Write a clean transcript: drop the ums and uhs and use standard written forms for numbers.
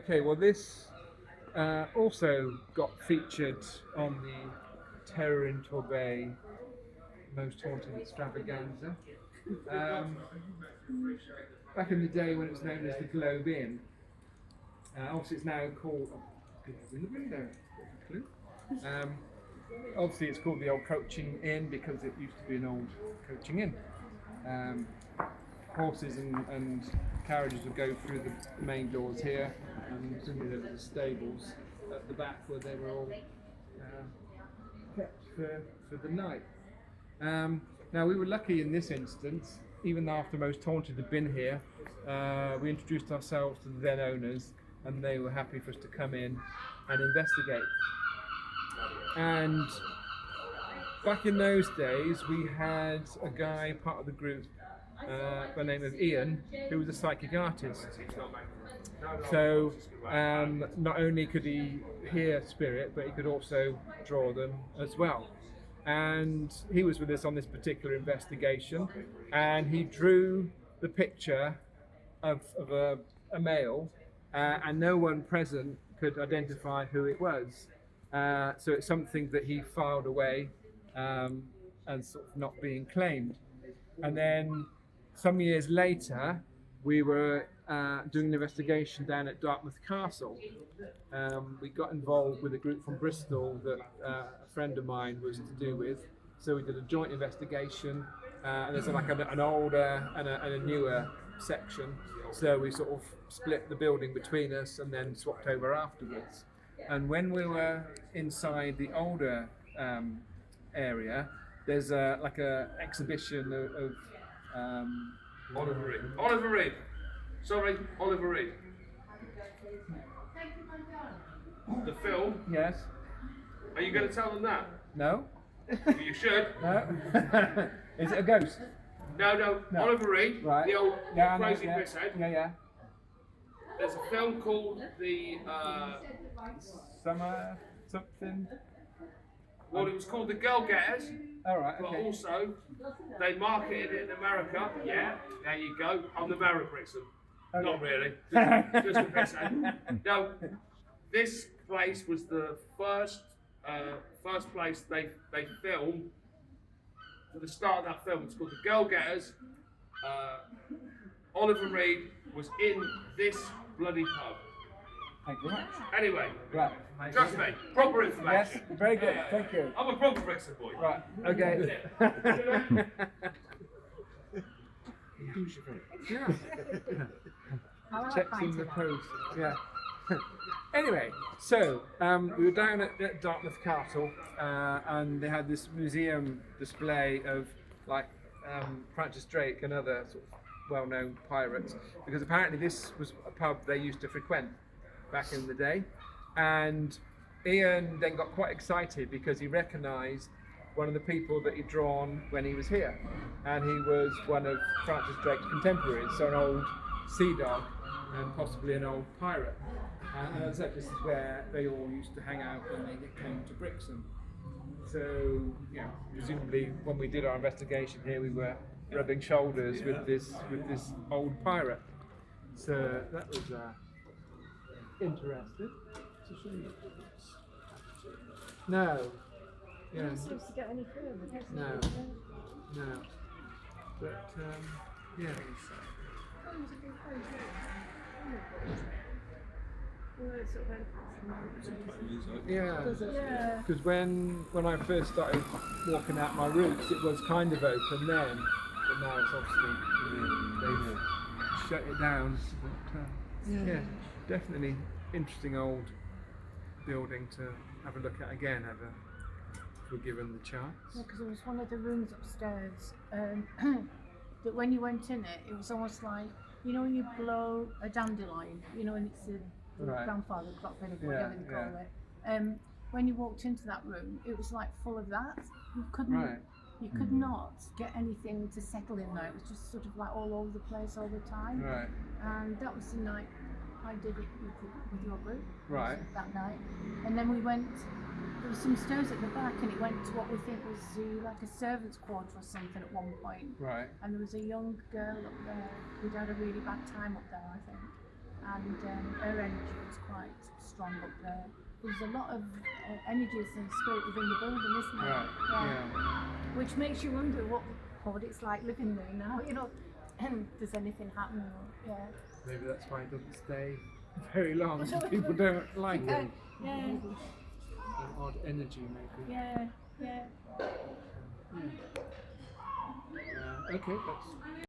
Okay, well this also got featured on the Terror in Torbay Most Haunted Extravaganza. Um, Back in the day when it was known as the Globe Inn, obviously it's now called. Oh, in the window. Clue. Obviously it's called the Old Coaching Inn because it used to be an old coaching inn. Horses and carriages would go through the main doors here, and presumably there were the stables at the back where they were all kept for the night. Now we were lucky in this instance, even after Most Haunted had been here, we introduced ourselves to the then owners and they were happy for us to come in and investigate. And back in those days we had a guy, part of the group, by the name of Ian, who was a psychic artist. So not only could he hear spirit, but he could also draw them as well. And he was with us on this particular investigation, and he drew the picture of a male, and no one present could identify who it was. So it's something that he filed away and sort of not being claimed. And then some years later, we were doing an investigation down at Dartmouth Castle. We got involved with a group from Bristol that a friend of mine was to do with. So we did a joint investigation, and there's like an older and a newer section. So we sort of split the building between us and then swapped over afterwards. And when we were inside the older area, there's like a exhibition of Oliver Reed. Oliver Reed. Sorry, Oliver Reed. The film. Yes. Are you going to tell them that? No. You should. No. Is it a ghost? No. Oliver Reed, Right. the old crazy yeah. pisshead. Yeah. There's a film called the. Summer something. Well, it was called The Girl Getters. All right. But Okay. also, they marketed it in America. Yeah, there you go. I'm the mayor of Brixham. Okay. Not really. Just a pisshead. No, this place was the first place they filmed. For the start of that film, it's called The Girl Getters. Oliver Reed was in this bloody pub. Thank you very much. Anyway, Right. trust me, proper Yes. information. Very good. Thank you. I'm a proper Brixham boy. Right. Okay. Yeah. Checks in the post. Yeah. Anyway, so we were down at Dartmouth Castle, and they had this museum display of like Francis Drake and other sort of well-known pirates, because apparently this was a pub they used to frequent back in the day. And Ian then got quite excited because he recognised one of the people that he'd drawn when he was here, and he was one of Francis Drake's contemporaries, so an old sea dog and possibly an old pirate. And as I said, this is where they all used to hang out when they came to Brixham. So, presumably when we did our investigation here, we were rubbing shoulders with this old pirate. So that was interesting. No. You're not supposed to get any further. No. But yeah. Yeah. Because when I first started walking out my routes, it was kind of open then, but now it's obviously they've shut it down. But, yeah, definitely interesting old building to have a look at again if we're given the chance. Yeah, because there was one of the rooms upstairs that when you went in it, it was almost like, when you blow a dandelion, and it's the Right. grandfather clock, whatever they call it. When you walked into that room, it was like full of that. You couldn't. Right. You could not get anything to settle in there. It was just sort of like all over the place all the time. Right. And that was the night I did it with your group. Right. That night. And then we went, there was some stairs at the back, and it went to what we think was like a servant's quarter or something at one point. Right. And there was a young girl up there who'd had a really bad time up there, I think. and her energy was quite strong up there. There's a lot of energies and spirit within the building, isn't there? Right. Yeah. Which makes you wonder what it's like living there now. You know, does anything happen? Or, yeah. Maybe that's why it doesn't stay very long. Because people don't like it. Yeah. An odd energy, maybe. Yeah. Yeah. Okay, that's